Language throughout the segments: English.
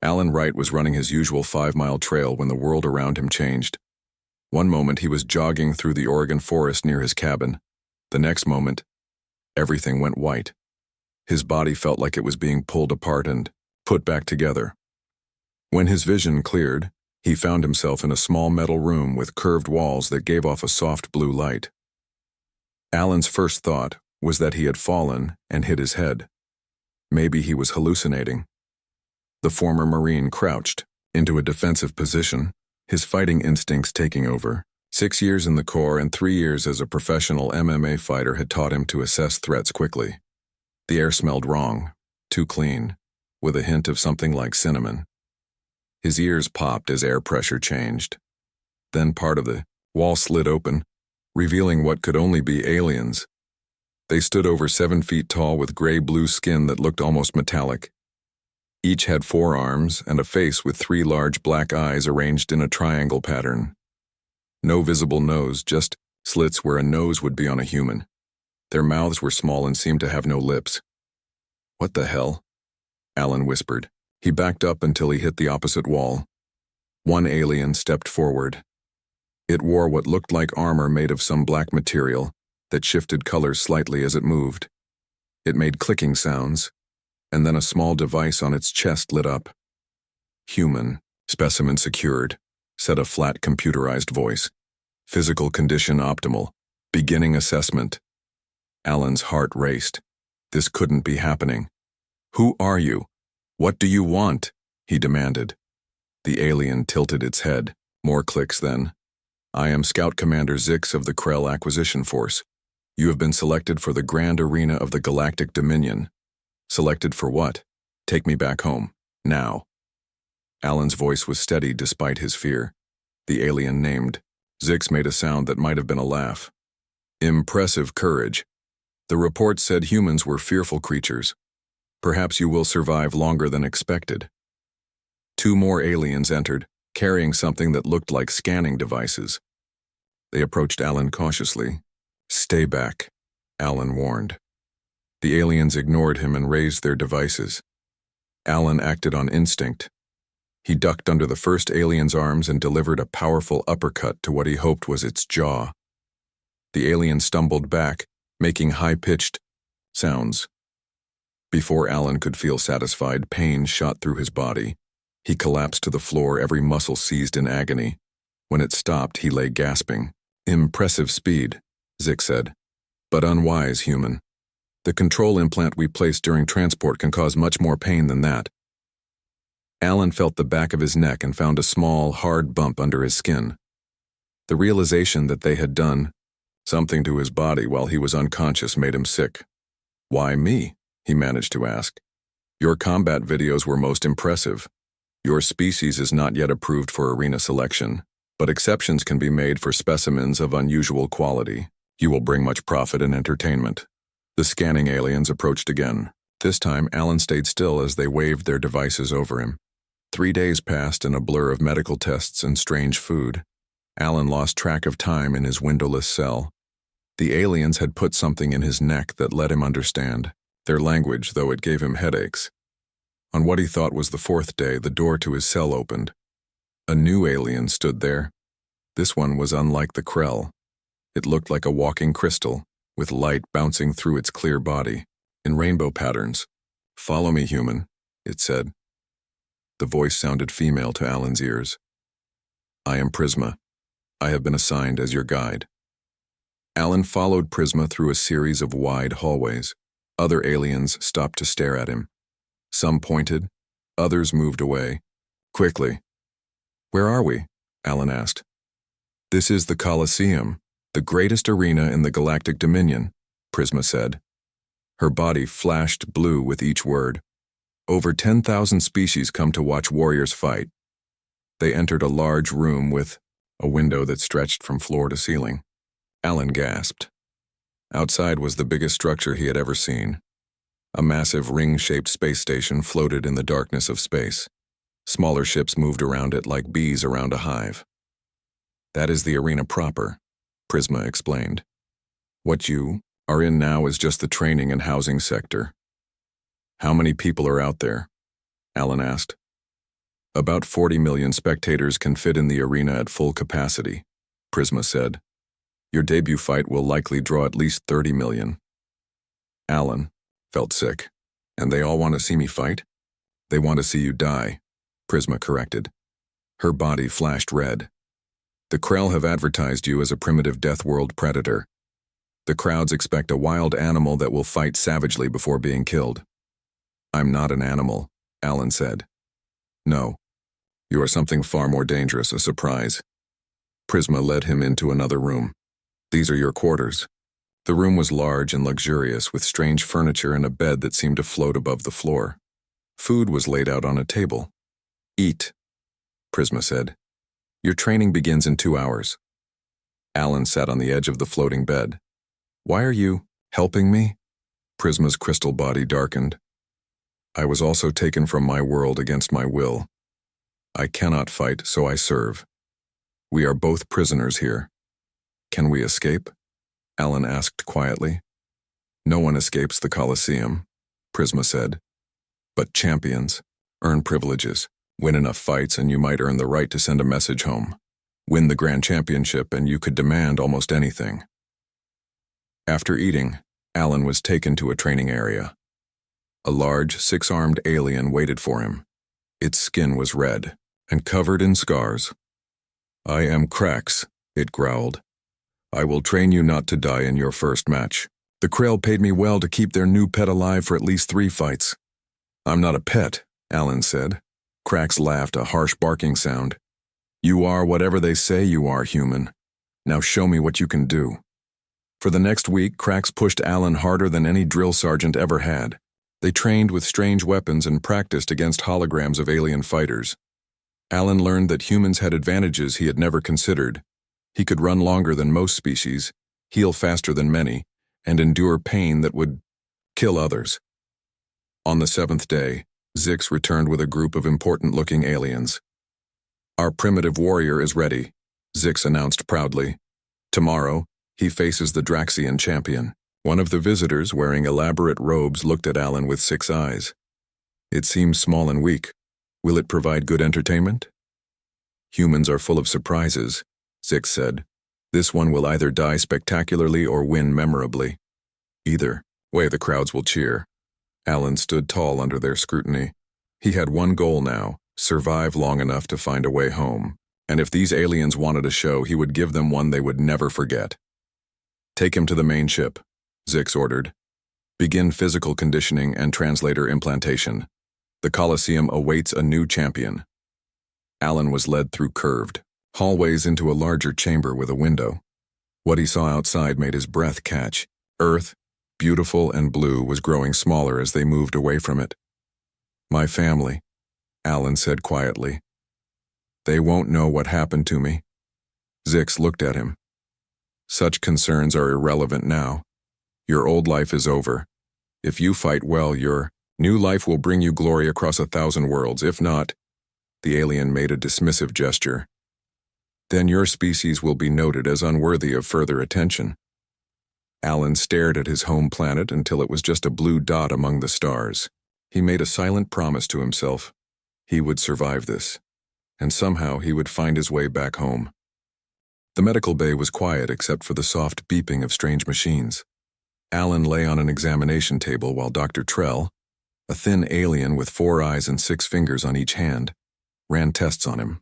Alan Wright was running his usual 5-mile trail when the world around him changed. One moment he was jogging through the Oregon forest near his cabin. The next moment, everything went white. His body felt like it was being pulled apart and put back together. When his vision cleared, he found himself in a small metal room with curved walls that gave off a soft blue light. Alan's first thought was that he had fallen and hit his head. Maybe he was hallucinating. The former Marine crouched into a defensive position, his fighting instincts taking over. 6 years in the Corps and 3 years as a professional MMA fighter had taught him to assess threats quickly. The air smelled wrong, too clean, with a hint of something like cinnamon. His ears popped as air pressure changed. Then part of the wall slid open, revealing what could only be aliens. They stood over 7 feet tall with gray-blue skin that looked almost metallic. Each had 4 arms and a face with 3 large black eyes arranged in a triangle pattern. No visible nose, just slits where a nose would be on a human. Their mouths were small and seemed to have no lips. "What the hell?" Alan whispered. He backed up until he hit the opposite wall. One alien stepped forward. It wore what looked like armor made of some black material that shifted colors slightly as it moved. It made clicking sounds, and then a small device on its chest lit up. "Human, specimen secured," said a flat computerized voice. "Physical condition optimal. Beginning assessment." Alan's heart raced. This couldn't be happening. "Who are you? What do you want?" he demanded. The alien tilted its head. More clicks then. "I am Scout Commander Zix of the Krell Acquisition Force. You have been selected for the Grand Arena of the Galactic Dominion." "Selected for what?" "Take me back home. Now." Alan's voice was steady despite his fear. The alien named. Zix made a sound that might have been a laugh. "Impressive courage. The report said humans were fearful creatures. Perhaps you will survive longer than expected." 2 more aliens entered, carrying something that looked like scanning devices. They approached Alan cautiously. "Stay back," Alan warned. The aliens ignored him and raised their devices. Alan acted on instinct. He ducked under the first alien's arms and delivered a powerful uppercut to what he hoped was its jaw. The alien stumbled back, making high-pitched sounds. Before Alan could feel satisfied, pain shot through his body. He collapsed to the floor, every muscle seized in agony. When it stopped, he lay gasping. "Impressive speed," Zix said, "but unwise, human. The control implant we placed during transport can cause much more pain than that." Alan felt the back of his neck and found a small, hard bump under his skin. The realization that they had done something to his body while he was unconscious made him sick. "Why me?" he managed to ask. "Your combat videos were most impressive. Your species is not yet approved for arena selection, but exceptions can be made for specimens of unusual quality. You will bring much profit and entertainment." The scanning aliens approached again. This time, Alan stayed still as they waved their devices over him. 3 days passed in a blur of medical tests and strange food. Alan lost track of time in his windowless cell. The aliens had put something in his neck that let him understand their language, though it gave him headaches. On what he thought was the 4th day, the door to his cell opened. A new alien stood there. This one was unlike the Krell. It looked like a walking crystal, with light bouncing through its clear body, in rainbow patterns. "Follow me, human," it said. The voice sounded female to Alan's ears. "I am Prisma. I have been assigned as your guide." Alan followed Prisma through a series of wide hallways. Other aliens stopped to stare at him. Some pointed, others moved away. Quickly. "Where are we?" Alan asked. "This is the Colosseum, the greatest arena in the Galactic Dominion," Prisma said. Her body flashed blue with each word. "Over 10,000 species come to watch warriors fight." They entered a large room with a window that stretched from floor to ceiling. Alan gasped. Outside was the biggest structure he had ever seen. A massive ring-shaped space station floated in the darkness of space. Smaller ships moved around it like bees around a hive. "That is the arena proper," Prisma explained. "What you are in now is just the training and housing sector." "How many people are out there?" Alan asked. About 40 million spectators can fit in the arena at full capacity, Prisma said. Your debut fight will likely draw at least 30 million. Alan felt sick. And they all want to see me fight? They want to see you die, Prisma corrected. Her body flashed red. The Krell have advertised you as a primitive Death World predator. The crowds expect a wild animal that will fight savagely before being killed. I'm not an animal, Alan said. No. You are something far more dangerous, a surprise. Prisma led him into another room. These are your quarters. The room was large and luxurious, with strange furniture and a bed that seemed to float above the floor. Food was laid out on a table. Eat, Prisma said. Your training begins in 2 hours. Alan sat on the edge of the floating bed. Why are you helping me? Prisma's crystal body darkened. I was also taken from my world against my will. I cannot fight, so I serve. We are both prisoners here. Can we escape? Alan asked quietly. No one escapes the Colosseum, Prisma said. But champions earn privileges. Win enough fights and you might earn the right to send a message home. Win the Grand Championship and you could demand almost anything. After eating, Alan was taken to a training area. A large, 6-armed alien waited for him. Its skin was red and covered in scars. I am Krax, it growled. I will train you not to die in your first match. The Krell paid me well to keep their new pet alive for at least 3 fights. I'm not a pet, Alan said. Krax laughed, a harsh barking sound. You are whatever they say you are, human. Now show me what you can do. For the next week, Krax pushed Alan harder than any drill sergeant ever had. They trained with strange weapons and practiced against holograms of alien fighters. Alan learned that humans had advantages he had never considered. He could run longer than most species, heal faster than many, and endure pain that would kill others. On the 7th day, Zix returned with a group of important-looking aliens. Our primitive warrior is ready, Zix announced proudly. Tomorrow, he faces the Draxian champion. One of the visitors, wearing elaborate robes, looked at Alan with 6 eyes. It seems small and weak. Will it provide good entertainment? Humans are full of surprises, Zix said. This one will either die spectacularly or win memorably. Either way, the crowds will cheer. Alan stood tall under their scrutiny. He had one goal now, survive long enough to find a way home. And if these aliens wanted a show, he would give them one they would never forget. Take him to the main ship, Zix ordered. Begin physical conditioning and translator implantation. The Colosseum awaits a new champion. Alan was led through curved hallways into a larger chamber with a window. What he saw outside made his breath catch. Earth, beautiful and blue, was growing smaller as they moved away from it. My family, Alan said quietly. They won't know what happened to me. Zix looked at him. Such concerns are irrelevant now. Your old life is over. If you fight well, your new life will bring you glory across 1,000 worlds. If not, the alien made a dismissive gesture. Then your species will be noted as unworthy of further attention. Alan stared at his home planet until it was just a blue dot among the stars. He made a silent promise to himself. He would survive this, and somehow he would find his way back home. The medical bay was quiet except for the soft beeping of strange machines. Alan lay on an examination table while Dr. Trell, a thin alien with 4 eyes and 6 fingers on each hand, ran tests on him.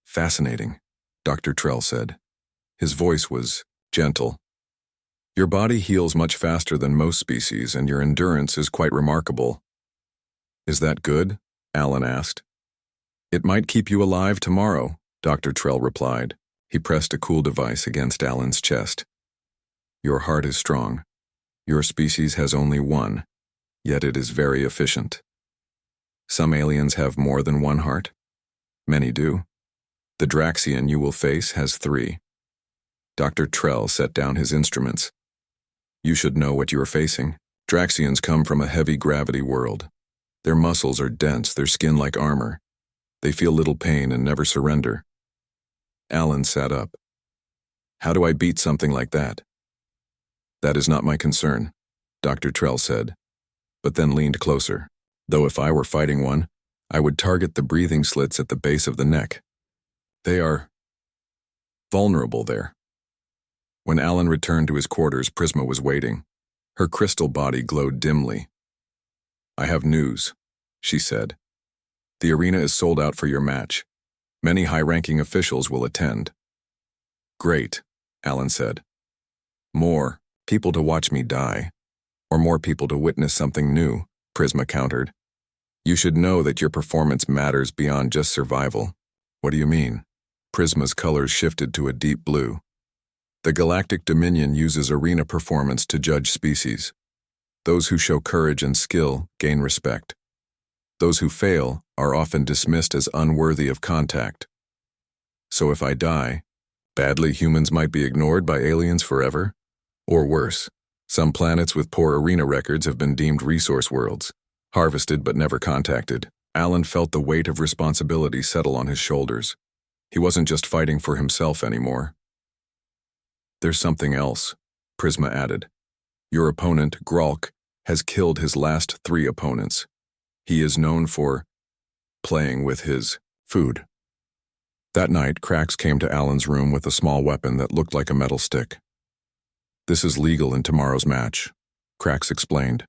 Fascinating, Dr. Trell said. His voice was gentle. Your body heals much faster than most species, and your endurance is quite remarkable. Is that good? Alan asked. It might keep you alive tomorrow, Dr. Trell replied. He pressed a cool device against Alan's chest. Your heart is strong. Your species has only 1, yet it is very efficient. Some aliens have more than 1 heart. Many do. The Draxian you will face has 3. Dr. Trell set down his instruments. You should know what you are facing. Draxians come from a heavy gravity world. Their muscles are dense, their skin like armor. They feel little pain and never surrender. Alan sat up. How do I beat something like that? That is not my concern, Dr. Trell said, but then leaned closer. Though if I were fighting one, I would target the breathing slits at the base of the neck. They are vulnerable there. When Alan returned to his quarters, Prisma was waiting. Her crystal body glowed dimly. "I have news," she said. "The arena is sold out for your match. Many high-ranking officials will attend." "Great," Alan said. "More people to watch me die, or more people to witness something new," Prisma countered. "You should know that your performance matters beyond just survival." "What do you mean?" Prisma's colors shifted to a deep blue. "The Galactic Dominion uses arena performance to judge species. Those who show courage and skill gain respect. Those who fail are often dismissed as unworthy of contact. So if I die, badly, humans might be ignored by aliens forever? Or worse, some planets with poor arena records have been deemed resource worlds, harvested but never contacted." Alan felt the weight of responsibility settle on his shoulders. He wasn't just fighting for himself anymore. "There's something else," Prisma added. "Your opponent, Gralk, has killed his last 3 opponents. He is known for playing with his food." That night, Krax came to Alan's room with a small weapon that looked like a metal stick. "This is legal in tomorrow's match," Krax explained.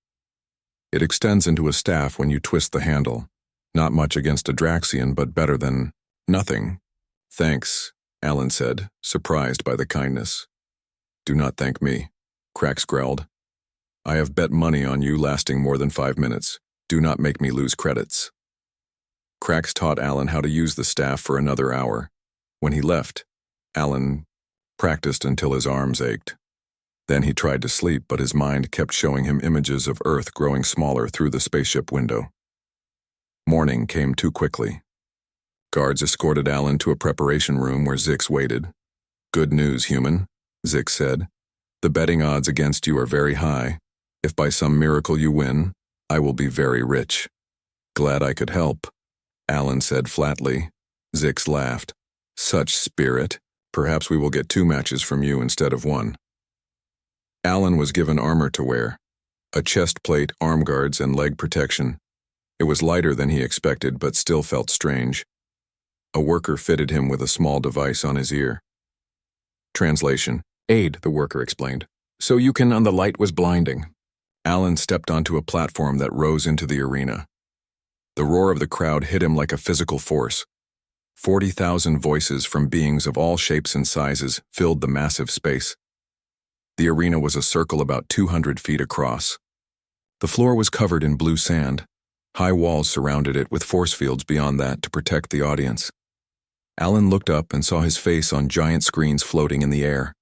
"It extends into a staff when you twist the handle. Not much against a Draxian, but better than nothing." "Thanks," Alan said, surprised by the kindness. "Do not thank me," Krax growled. "I have bet money on you lasting more than 5 minutes. Do not make me lose credits." Krax taught Alan how to use the staff for another hour. When he left, Alan practiced until his arms ached. Then he tried to sleep, but his mind kept showing him images of Earth growing smaller through the spaceship window. Morning came too quickly. Guards escorted Alan to a preparation room where Zix waited. "Good news, human," Zix said. "The betting odds against you are very high. If by some miracle you win, I will be very rich." "Glad I could help," Alan said flatly. Zix laughed. "Such spirit. Perhaps we will get 2 matches from you instead of 1. Alan was given armor to wear, a chest plate, arm guards, and leg protection. It was lighter than he expected, but still felt strange. A worker fitted him with a small device on his ear. Translation: "Aid," the worker explained. "So you can," the light was blinding. Alan stepped onto a platform that rose into the arena. The roar of the crowd hit him like a physical force. 40,000 voices from beings of all shapes and sizes filled the massive space. The arena was a circle about 200 feet across. The floor was covered in blue sand. High walls surrounded it with force fields beyond that to protect the audience. Alan looked up and saw his face on giant screens floating in the air.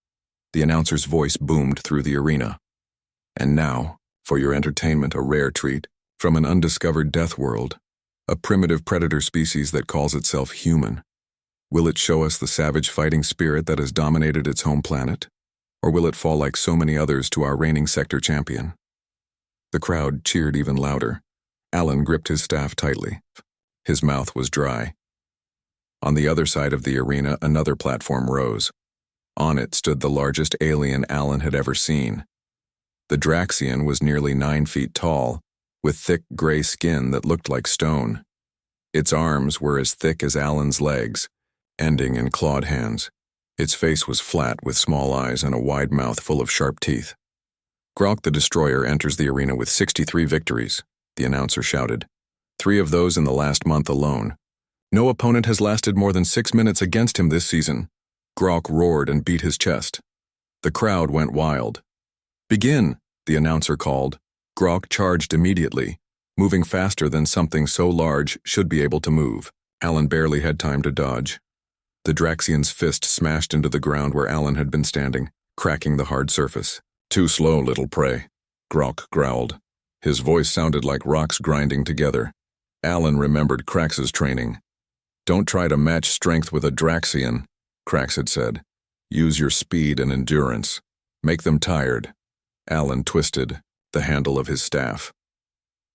The announcer's voice boomed through the arena. "And now, for your entertainment, a rare treat from an undiscovered death world, a primitive predator species that calls itself human. Will it show us the savage fighting spirit that has dominated its home planet? Or will it fall like so many others to our reigning sector champion?" The crowd cheered even louder. Alan gripped his staff tightly. His mouth was dry. On the other side of the arena, another platform rose. On it stood the largest alien Alan had ever seen. The Draxian was nearly 9 feet tall, with thick gray skin that looked like stone. Its arms were as thick as Alan's legs, ending in clawed hands. Its face was flat with small eyes and a wide mouth full of sharp teeth. "Gralk the Destroyer enters the arena with 63 victories," the announcer shouted. 3 of those in the last month alone. "No opponent has lasted more than 6 minutes against him this season." Gralk roared and beat his chest. The crowd went wild. "Begin," the announcer called. Gralk charged immediately, moving faster than something so large should be able to move. Alan barely had time to dodge. The Draxian's fist smashed into the ground where Alan had been standing, cracking the hard surface. "Too slow, little prey," Gralk growled. His voice sounded like rocks grinding together. Alan remembered Krax's training. "Don't try to match strength with a Draxian," Krax had said. "Use your speed and endurance. Make them tired." Alan twisted the handle of his staff.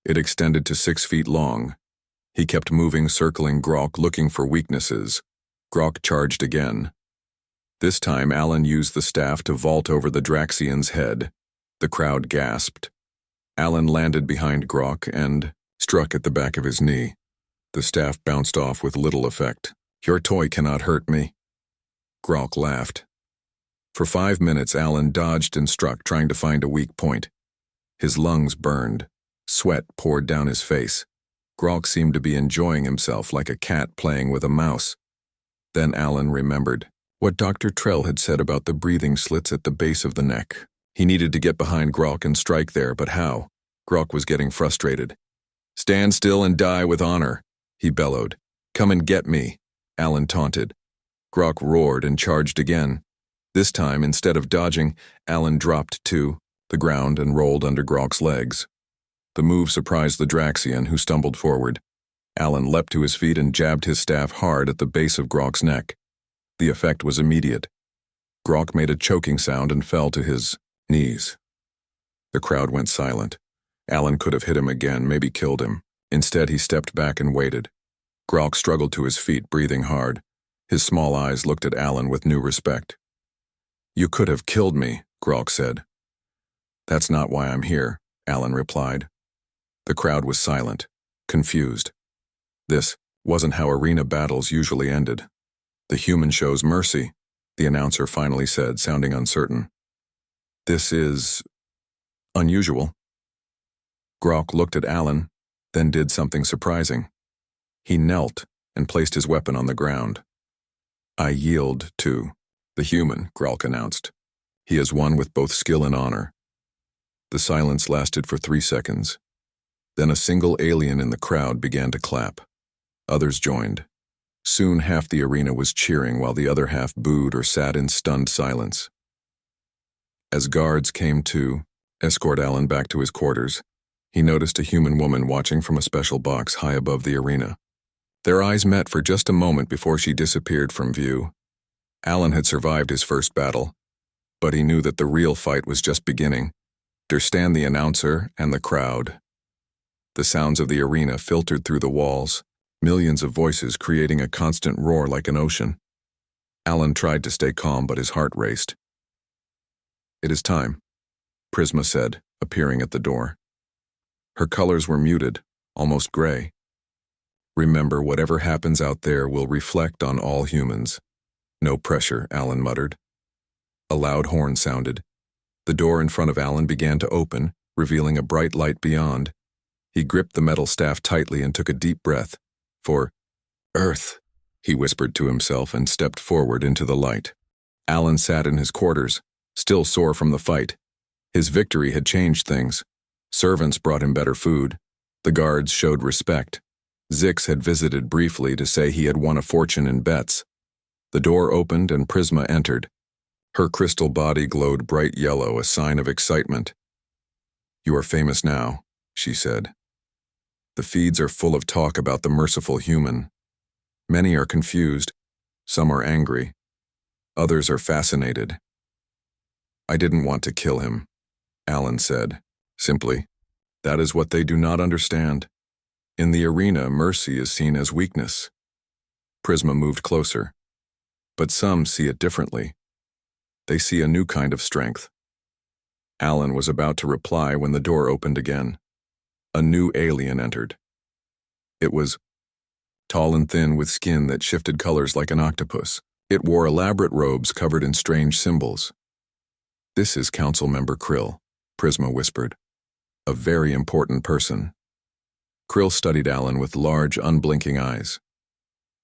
It extended to 6 feet long. He kept moving, circling Gralk, looking for weaknesses. Gralk charged again. This time, Alan used the staff to vault over the Draxian's head. The crowd gasped. Alan landed behind Gralk and struck at the back of his knee. The staff bounced off with little effect. "Your toy cannot hurt me." Grok laughed. For 5 minutes, Alan dodged and struck, trying to find a weak point. His lungs burned. Sweat poured down his face. Grok seemed to be enjoying himself like a cat playing with a mouse. Then Alan remembered what Dr. Trell had said about the breathing slits at the base of the neck. He needed to get behind Grok and strike there, but how? Grok was getting frustrated. "Stand still and die with honor," he bellowed. "Come and get me," Alan taunted. Grok roared and charged again. This time, instead of dodging, Alan dropped to the ground and rolled under Grok's legs. The move surprised the Draxian, who stumbled forward. Alan leapt to his feet and jabbed his staff hard at the base of Grok's neck. The effect was immediate. Grok made a choking sound and fell to his knees. The crowd went silent. Alan could have hit him again, maybe killed him. Instead, he stepped back and waited. Grok struggled to his feet, breathing hard. His small eyes looked at Alan with new respect. "You could have killed me," Grok said. "That's not why I'm here," Alan replied. The crowd was silent, confused. This wasn't how arena battles usually ended. "The human shows mercy," the announcer finally said, sounding uncertain. "This is unusual." Grok looked at Alan, then did something surprising. He knelt and placed his weapon on the ground. "I yield to the human," Grok announced. "He is one with both skill and honor." The silence lasted for 3 seconds. Then a single alien in the crowd began to clap. Others joined. Soon half the arena was cheering while the other half booed or sat in stunned silence. As guards came to escort Alan back to his quarters, he noticed a human woman watching from a special box high above the arena. Their eyes met for just a moment before she disappeared from view. Alan had survived his first battle, but he knew that the real fight was just beginning. Understand the announcer and the crowd. The sounds of the arena filtered through the walls, millions of voices creating a constant roar like an ocean. Alan tried to stay calm, but his heart raced. "It is time," Prisma said, appearing at the door. Her colors were muted, almost gray. "Remember, whatever happens out there will reflect on all humans." "No pressure," Alan muttered. A loud horn sounded. The door in front of Alan began to open, revealing a bright light beyond. He gripped the metal staff tightly and took a deep breath. "For Earth," he whispered to himself and stepped forward into the light. Alan sat in his quarters, still sore from the fight. His victory had changed things. Servants brought him better food. The guards showed respect. Zix had visited briefly to say he had won a fortune in bets. The door opened and Prisma entered. Her crystal body glowed bright yellow, a sign of excitement. "You are famous now," she said. "The feeds are full of talk about the merciful human. Many are confused. Some are angry. Others are fascinated." "I didn't want to kill him," Alan said, simply. "That is what they do not understand. In the arena, mercy is seen as weakness." Prisma moved closer. "But some see it differently. They see a new kind of strength." Alan was about to reply when the door opened again. A new alien entered. It was tall and thin with skin that shifted colors like an octopus. It wore elaborate robes covered in strange symbols. "This is Council Member Krill," Prisma whispered. "A very important person." Krill studied Alan with large, unblinking eyes.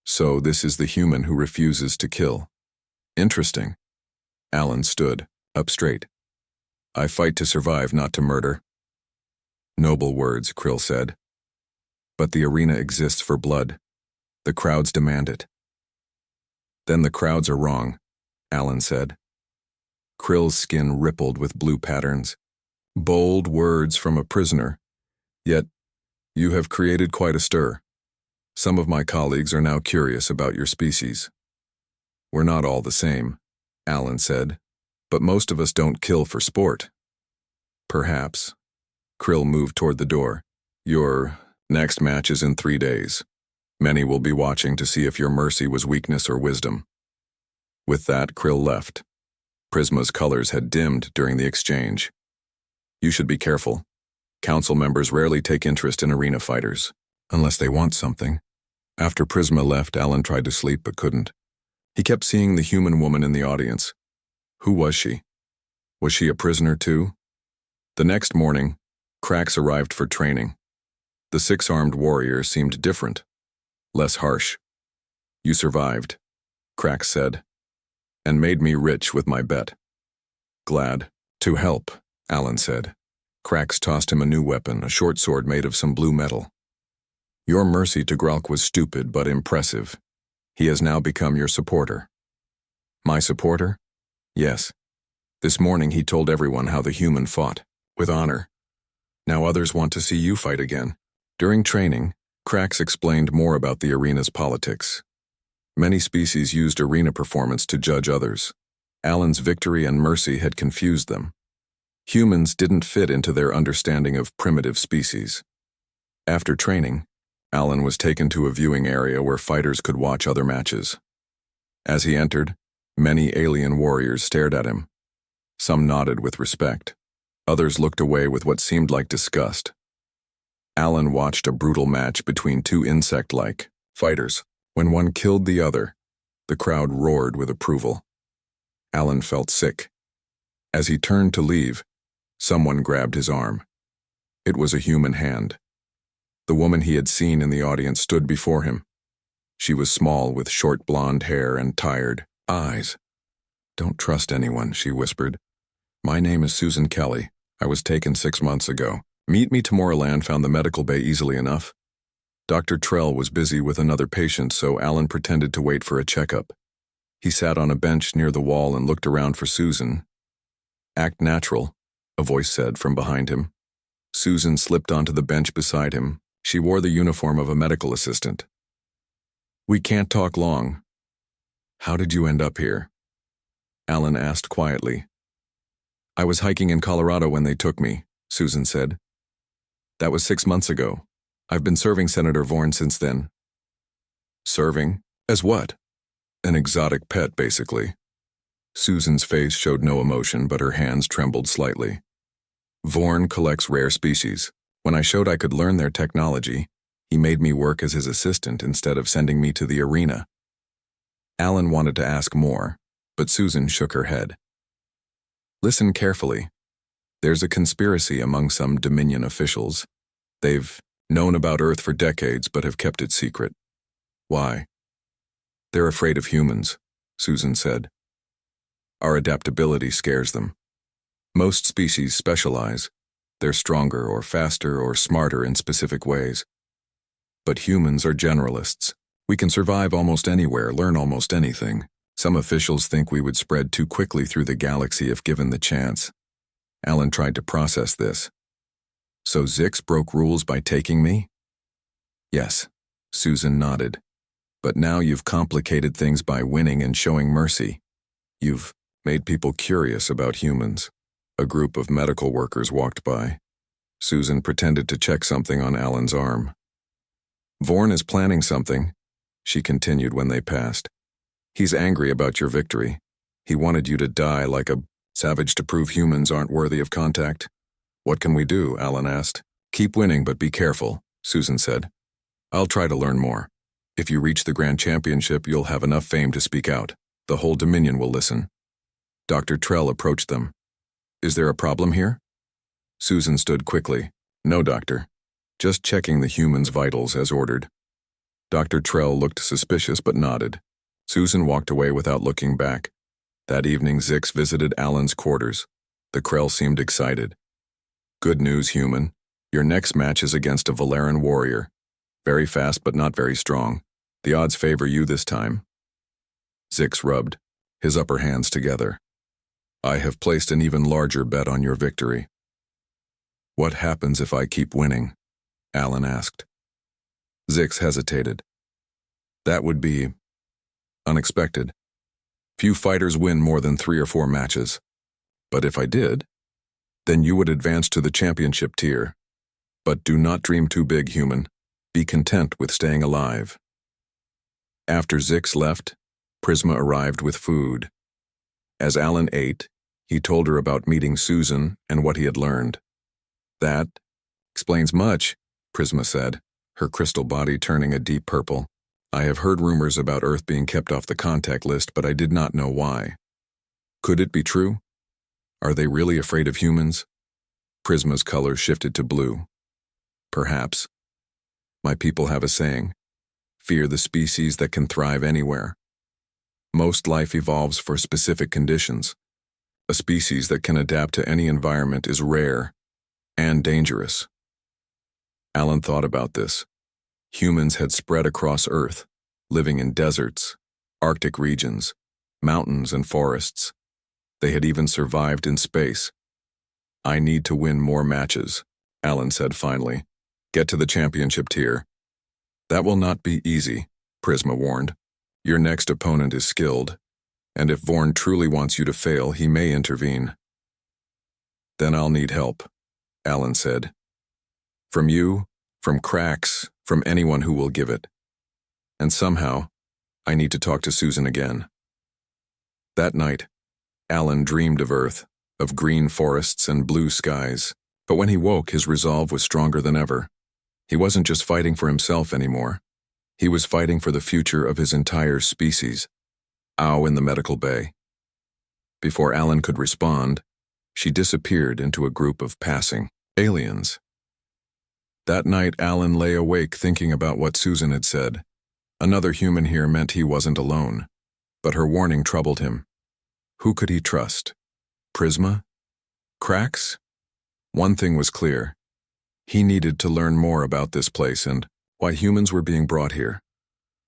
"So this is the human who refuses to kill. Interesting." Alan stood, up straight. "I fight to survive, not to murder." "Noble words," Krill said. "But the arena exists for blood. The crowds demand it." "Then the crowds are wrong," Alan said. Krill's skin rippled with blue patterns. "Bold words from a prisoner. Yet, you have created quite a stir. Some of my colleagues are now curious about your species." "We're not all the same," Alan said, "but most of us don't kill for sport." "Perhaps." Krill moved toward the door. "Your next match is in 3 days. Many will be watching to see if your mercy was weakness or wisdom." With that, Krill left. Prisma's colors had dimmed during the exchange. "You should be careful. Council members rarely take interest in arena fighters, unless they want something." After Prisma left, Alan tried to sleep but couldn't. He kept seeing the human woman in the audience. Who was she? Was she a prisoner too? The next morning, Krax arrived for training. The six-armed warrior seemed different, less harsh. You survived, Krax said, and made me rich with my bet. Glad to help, Alan said. Krax tossed him a new weapon, a short sword made of some blue metal. Your mercy to Gralk was stupid but impressive. He has now become your supporter. My supporter? Yes. This morning he told everyone how the human fought, with honor. Now others want to see you fight again. During training, Krax explained more about the arena's politics. Many species used arena performance to judge others. Alan's victory and mercy had confused them. Humans didn't fit into their understanding of primitive species. After training, Alan was taken to a viewing area where fighters could watch other matches. As he entered, many alien warriors stared at him. Some nodded with respect. Others looked away with what seemed like disgust. Alan watched a brutal match between two insect-like fighters. When one killed the other, the crowd roared with approval. Alan felt sick. As he turned to leave, someone grabbed his arm. It was a human hand. The woman he had seen in the audience stood before him. She was small with short blonde hair and tired eyes. Don't trust anyone, she whispered. My name is Susan Kelly. I was taken 6 months ago. Meet me Tomorrowland found the medical bay easily enough. Dr. Trell was busy with another patient, so Alan pretended to wait for a checkup. He sat on a bench near the wall and looked around for Susan. Act natural, a voice said from behind him. Susan slipped onto the bench beside him. She wore the uniform of a medical assistant. We can't talk long. How did you end up here? Alan asked quietly. I was hiking in Colorado when they took me, Susan said. That was 6 months ago. I've been serving Senator Vorn since then. Serving? As what? An exotic pet, basically. Susan's face showed no emotion, but her hands trembled slightly. Vorn collects rare species. When I showed I could learn their technology, he made me work as his assistant instead of sending me to the arena. Alan wanted to ask more, but Susan shook her head. Listen carefully. There's a conspiracy among some Dominion officials. They've known about Earth for decades but have kept it secret. Why? They're afraid of humans, Susan said. Our adaptability scares them. Most species specialize. They're stronger or faster or smarter in specific ways. But humans are generalists. We can survive almost anywhere, learn almost anything. Some officials think we would spread too quickly through the galaxy if given the chance. Alan tried to process this. So Zix broke rules by taking me? Yes, Susan nodded. But now you've complicated things by winning and showing mercy. You've made people curious about humans. A group of medical workers walked by. Susan pretended to check something on Alan's arm. Vorn is planning something, she continued when they passed. He's angry about your victory. He wanted you to die like a savage to prove humans aren't worthy of contact. What can we do? Alan asked. Keep winning, but be careful, Susan said. I'll try to learn more. If you reach the Grand Championship, you'll have enough fame to speak out. The whole Dominion will listen. Dr. Trell approached them. Is there a problem here? Susan stood quickly. No, doctor. Just checking the human's vitals as ordered. Dr. Trell looked suspicious but nodded. Susan walked away without looking back. That evening, Zix visited Alan's quarters. The Krell seemed excited. Good news, human. Your next match is against a Valeran warrior. Very fast but not very strong. The odds favor you this time. Zix rubbed his upper hands together. I have placed an even larger bet on your victory. What happens if I keep winning? Alan asked. Zix hesitated. That would be unexpected. Few fighters win more than 3 or 4 matches. But if I did, then you would advance to the championship tier. But do not dream too big, human. Be content with staying alive. After Zix left, Prisma arrived with food. As Alan ate, he told her about meeting Susan and what he had learned. That explains much, Prisma said, her crystal body turning a deep purple. I have heard rumors about Earth being kept off the contact list, but I did not know why. Could it be true? Are they really afraid of humans? Prisma's color shifted to blue. Perhaps. My people have a saying, fear the species that can thrive anywhere. Most life evolves for specific conditions. A species that can adapt to any environment is rare and dangerous. Alan thought about this. Humans had spread across Earth, living in deserts, Arctic regions, mountains and forests. They had even survived in space. I need to win more matches, Alan said finally. Get to the championship tier. That will not be easy, Prisma warned. Your next opponent is skilled, and if Vorn truly wants you to fail, he may intervene. Then I'll need help, Alan said. From you, from Cracks, from anyone who will give it. And somehow, I need to talk to Susan again. That night, Alan dreamed of Earth, of green forests and blue skies, but when he woke, his resolve was stronger than ever. He wasn't just fighting for himself anymore. He was fighting for the future of his entire species. Ow in the medical bay. Before Alan could respond, she disappeared into a group of passing aliens. That night, Alan lay awake thinking about what Susan had said. Another human here meant he wasn't alone, but her warning troubled him. Who could he trust? Prisma? Cracks? One thing was clear. He needed to learn more about this place and why humans were being brought here.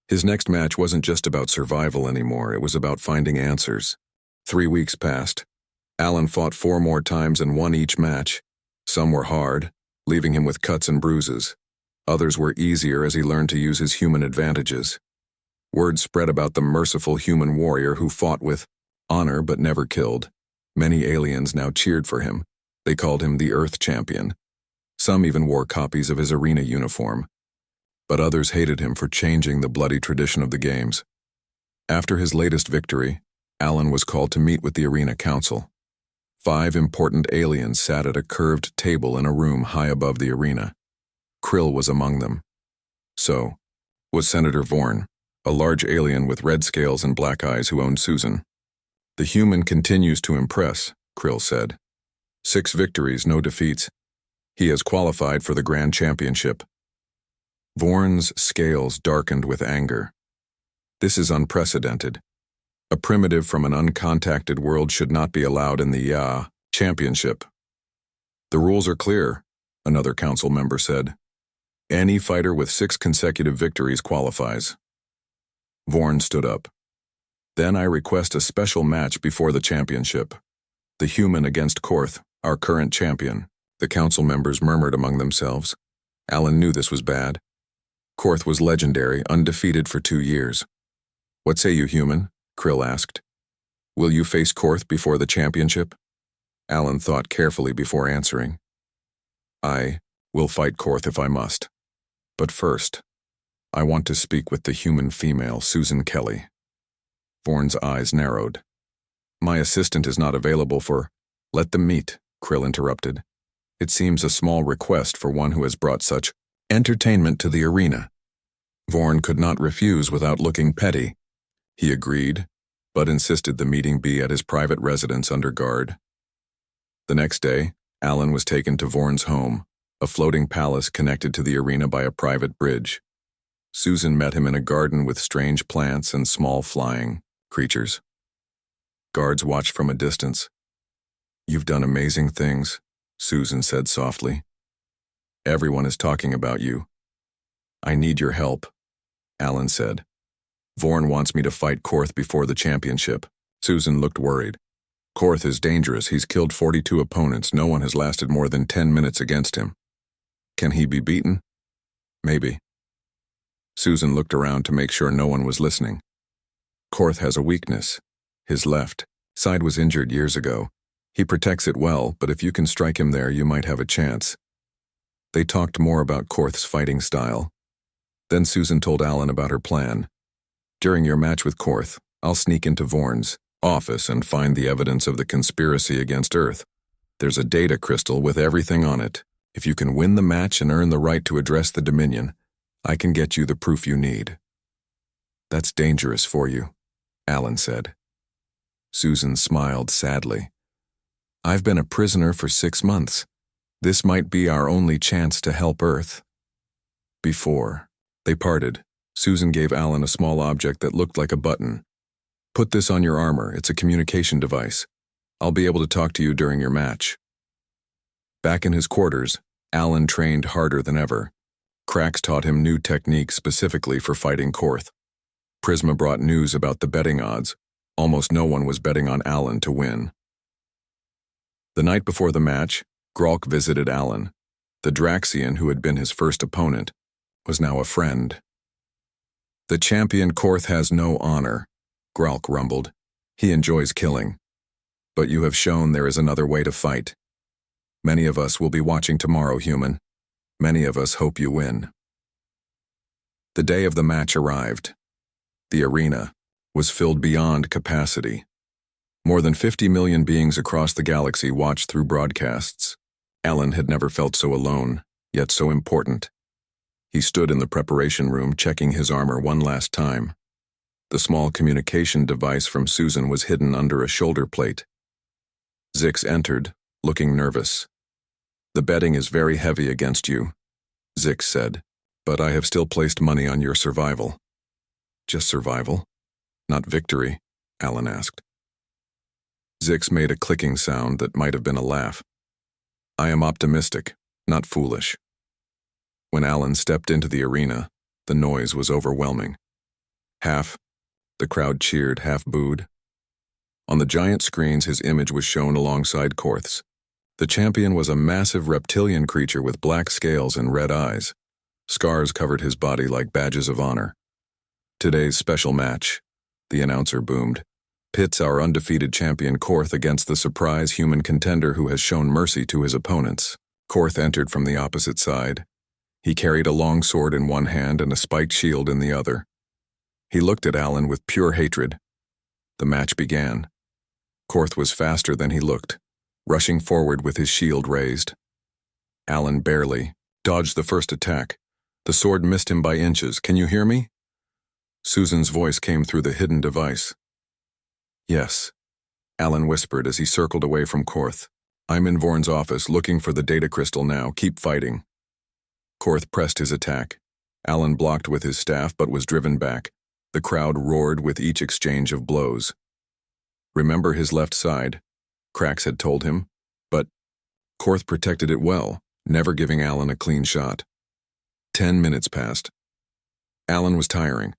His next match wasn't just about survival anymore, it was about finding answers. 3 weeks passed. Alan fought 4 more times and won each match. Some were hard, leaving him with cuts and bruises. Others were easier as he learned to use his human advantages. Word spread about the merciful human warrior who fought with honor but never killed. Many aliens now cheered for him. They called him the Earth Champion. Some even wore copies of his arena uniform. But others hated him for changing the bloody tradition of the games. After his latest victory, Alan was called to meet with the Arena Council. 5 important aliens sat at a curved table in a room high above the arena. Krill was among them. So was Senator Vorn, a large alien with red scales and black eyes who owned Susan. The human continues to impress, Krill said. 6 victories, no defeats. He has qualified for the Grand Championship. Vorn's scales darkened with anger. This is unprecedented. A primitive from an uncontacted world should not be allowed in the championship. The rules are clear, another council member said. Any fighter with 6 consecutive victories qualifies. Vorn stood up. Then I request a special match before the championship. The human against Korth, our current champion. The council members murmured among themselves. Alan knew this was bad. Korth was legendary, undefeated for 2 years. What say you, human? Krill asked. Will you face Korth before the championship? Alan thought carefully before answering. I will fight Korth if I must. But first, I want to speak with the human female, Susan Kelly. Vorn's eyes narrowed. My assistant is not available for— Let them meet, Krill interrupted. It seems a small request for one who has brought such entertainment to the arena. Vorn could not refuse without looking petty. He agreed, but insisted the meeting be at his private residence under guard. The next day, Alan was taken to Vorn's home, a floating palace connected to the arena by a private bridge. Susan met him in a garden with strange plants and small flying creatures. Guards watched from a distance. You've done amazing things, Susan said softly. Everyone is talking about you. I need your help, Alan said. Vorn wants me to fight Korth before the championship. Susan looked worried. Korth is dangerous. He's killed 42 opponents. No one has lasted more than 10 minutes against him. Can he be beaten? Maybe. Susan looked around to make sure no one was listening. Korth has a weakness. His left side was injured years ago. He protects it well, but if you can strike him there, you might have a chance. They talked more about Korth's fighting style. Then Susan told Alan about her plan. During your match with Korth, I'll sneak into Vorn's office and find the evidence of the conspiracy against Earth. There's a data crystal with everything on it. If you can win the match and earn the right to address the Dominion, I can get you the proof you need. That's dangerous for you, Alan said. Susan smiled sadly. I've been a prisoner for 6 months. This might be our only chance to help Earth. Before they parted, Susan gave Alan a small object that looked like a button. Put this on your armor, it's a communication device. I'll be able to talk to you during your match. Back in his quarters, Alan trained harder than ever. Krax taught him new techniques specifically for fighting Korth. Prisma brought news about the betting odds. Almost no one was betting on Alan to win. The night before the match, Gralk visited Alan. The Draxian, who had been his first opponent, was now a friend. The champion Korth has no honor, Gralk rumbled. He enjoys killing. But you have shown there is another way to fight. Many of us will be watching tomorrow, human. Many of us hope you win. The day of the match arrived. The arena was filled beyond capacity. More than 50 million beings across the galaxy watched through broadcasts. Alan had never felt so alone, yet so important. He stood in the preparation room checking his armor one last time. The small communication device from Susan was hidden under a shoulder plate. Zix entered, looking nervous. The betting is very heavy against you, Zix said, but I have still placed money on your survival. Just survival? Not victory? Alan asked. Zix made a clicking sound that might have been a laugh. I am optimistic, not foolish. When Alan stepped into the arena, the noise was overwhelming. Half the crowd cheered, half booed. On the giant screens, his image was shown alongside Korth's. The champion was a massive reptilian creature with black scales and red eyes. Scars covered his body like badges of honor. Today's special match, the announcer boomed, pits our undefeated champion Korth against the surprise human contender who has shown mercy to his opponents. Korth entered from the opposite side. He carried a long sword in one hand and a spiked shield in the other. He looked at Alan with pure hatred. The match began. Korth was faster than he looked, rushing forward with his shield raised. Alan barely dodged the first attack. The sword missed him by inches. Can you hear me? Susan's voice came through the hidden device. Yes, Alan whispered as he circled away from Korth. I'm in Vorn's office looking for the data crystal now. Keep fighting. Korth pressed his attack. Alan blocked with his staff but was driven back. The crowd roared with each exchange of blows. Remember his left side, Krax had told him, but Korth protected it well, never giving Alan a clean shot. 10 minutes passed. Alan was tiring.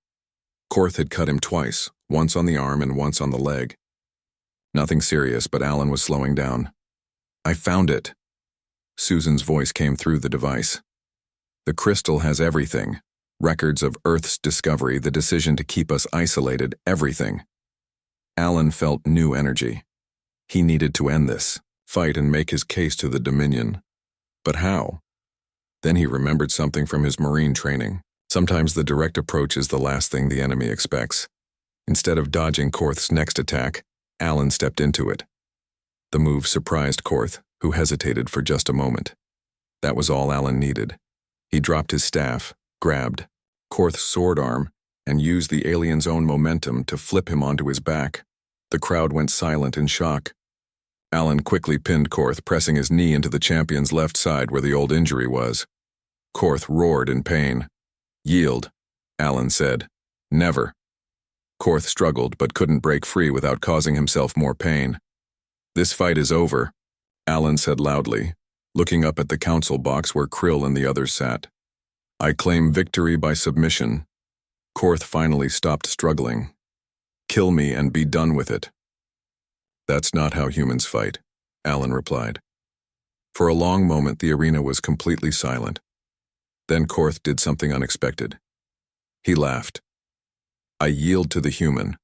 Korth had cut him twice, once on the arm and once on the leg. Nothing serious, but Alan was slowing down. I found it. Susan's voice came through the device. The crystal has everything. Records of Earth's discovery, the decision to keep us isolated, everything. Alan felt new energy. He needed to end this, fight and make his case to the Dominion. But how? Then he remembered something from his Marine training. Sometimes the direct approach is the last thing the enemy expects. Instead of dodging Korth's next attack, Alan stepped into it. The move surprised Korth, who hesitated for just a moment. That was all Alan needed. He dropped his staff, grabbed Korth's sword arm, and used the alien's own momentum to flip him onto his back. The crowd went silent in shock. Alan quickly pinned Korth, pressing his knee into the champion's left side where the old injury was. Korth roared in pain. Yield, Alan said. Never. Korth struggled but couldn't break free without causing himself more pain. This fight is over, Alan said loudly, looking up at the council box where Krill and the others sat. I claim victory by submission. Korth finally stopped struggling. Kill me and be done with it. That's not how humans fight, Alan replied. For a long moment the arena was completely silent. Then Korth did something unexpected. He laughed. I yield to the human,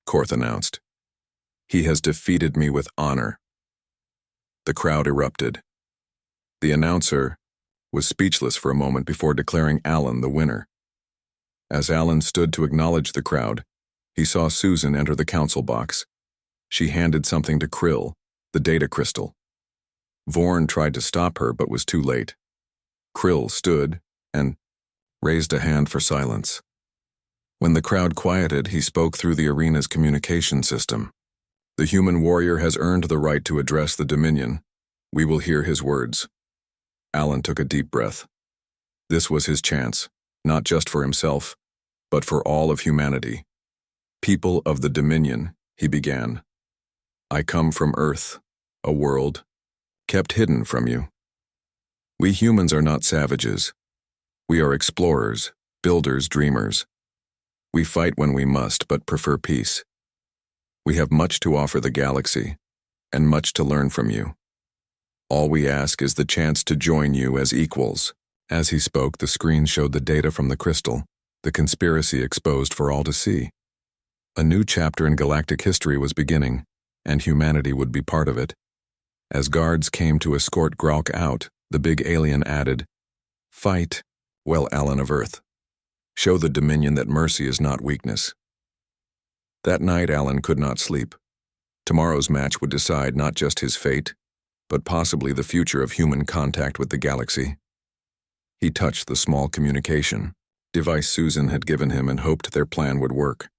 Korth announced. He has defeated me with honor. The crowd erupted. The announcer was speechless for a moment before declaring Alan the winner. As Alan stood to acknowledge the crowd, he saw Susan enter the council box. She handed something to Krill, the data crystal. Vorn tried to stop her but was too late. Krill stood and raised a hand for silence. When the crowd quieted, he spoke through the arena's communication system. The human warrior has earned the right to address the Dominion. We will hear his words. Alan took a deep breath. This was his chance, not just for himself, but for all of humanity. People of the Dominion, he began. I come from Earth, a world kept hidden from you. We humans are not savages. We are explorers, builders, dreamers. We fight when we must, but prefer peace. We have much to offer the galaxy, and much to learn from you. All we ask is the chance to join you as equals. As he spoke, the screen showed the data from the crystal, the conspiracy exposed for all to see. A new chapter in galactic history was beginning, and humanity would be part of it. As guards came to escort Grok out, the big alien added, Fight, well, Alan of Earth. Show the Dominion that mercy is not weakness. That night, Alan could not sleep. Tomorrow's match would decide not just his fate, but possibly the future of human contact with the galaxy. He touched the small communication device Susan had given him and hoped their plan would work.